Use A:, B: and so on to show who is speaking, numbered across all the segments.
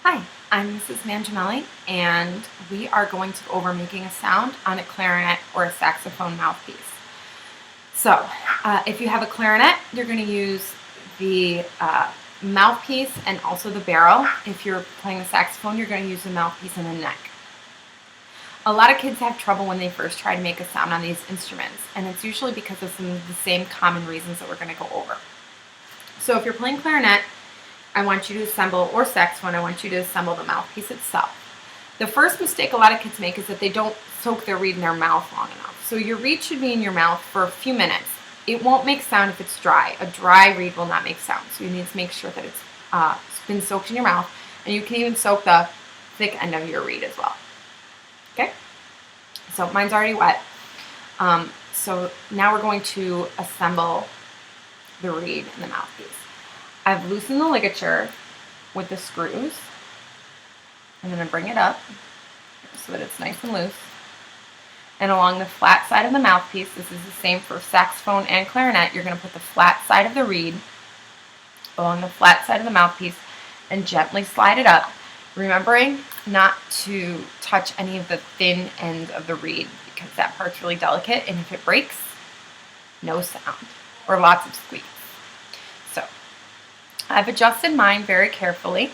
A: Hi, I'm Mrs. Mangiamele, and we are going to go over making a sound on a clarinet or a saxophone mouthpiece. So, if you have a clarinet, you're going to use the mouthpiece and also the barrel. If you're playing the saxophone, you're going to use the mouthpiece and the neck. A lot of kids have trouble when they first try to make a sound on these instruments, and it's usually because of some of the same common reasons that we're going to go over. So if you're playing clarinet, I want you to assemble, or saxophone, I want you to assemble the mouthpiece itself. The first mistake a lot of kids make is that they don't soak their reed in their mouth long enough. So your reed should be in your mouth for a few minutes. It won't make sound if it's dry. A dry reed will not make sound. So you need to make sure that it's been soaked in your mouth, and you can even soak the thick end of your reed as well. Okay? So mine's already wet. So now we're going to assemble the reed and the mouthpiece. I've loosened the ligature with the screws. I'm going to bring it up so that it's nice and loose. And along the flat side of the mouthpiece, this is the same for saxophone and clarinet, you're going to put the flat side of the reed along the flat side of the mouthpiece and gently slide it up, remembering not to touch any of the thin end of the reed because that part's really delicate, and if it breaks, no sound or lots of squeaks. So I've adjusted mine very carefully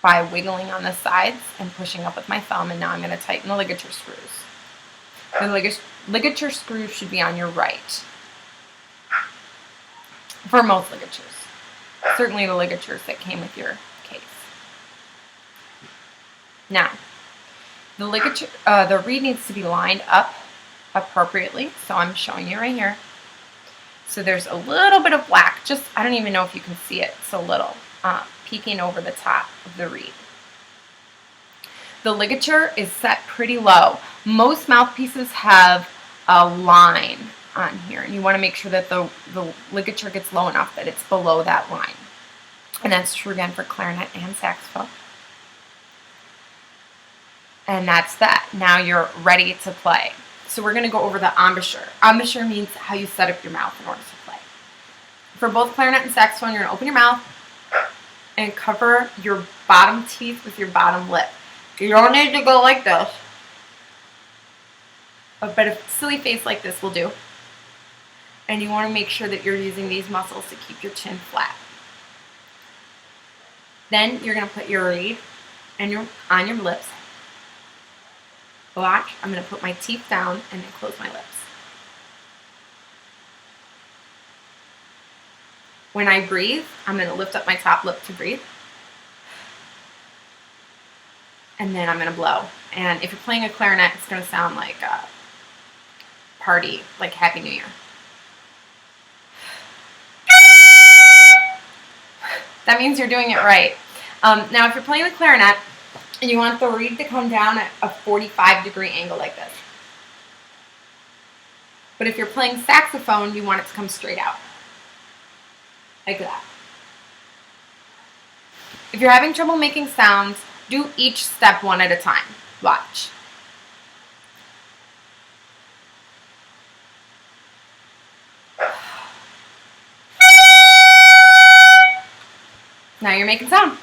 A: by wiggling on the sides and pushing up with my thumb, and now I'm going to tighten the ligature screws. The ligature screws should be on your right for most ligatures. Certainly the ligatures that came with your case. Now, the reed needs to be lined up appropriately, so I'm showing you right here. So there's a little bit of black, I don't even know if you can see it, it's a little, peeking over the top of the reed. The ligature is set pretty low. Most mouthpieces have a line on here, and you want to make sure that the ligature gets low enough that it's below that line. And that's true again for clarinet and saxophone. And that's that. Now you're ready to play. So we're going to go over the embouchure. Embouchure means how you set up your mouth in order to play. For both clarinet and saxophone, you're going to open your mouth and cover your bottom teeth with your bottom lip. You don't need to go like this, but a silly face like this will do. And you want to make sure that you're using these muscles to keep your chin flat. Then you're going to put your reed on your lips. Watch, I'm going to put my teeth down and then close my lips. When I breathe, I'm going to lift up my top lip to breathe. And then I'm going to blow. And if you're playing a clarinet, it's going to sound like a party, like Happy New Year. That means you're doing it right. Now, if you're playing the clarinet, and you want the reed to come down at a 45-degree angle like this. But if you're playing saxophone, you want it to come straight out. Like that. If you're having trouble making sounds, do each step one at a time. Watch. Now you're making sound.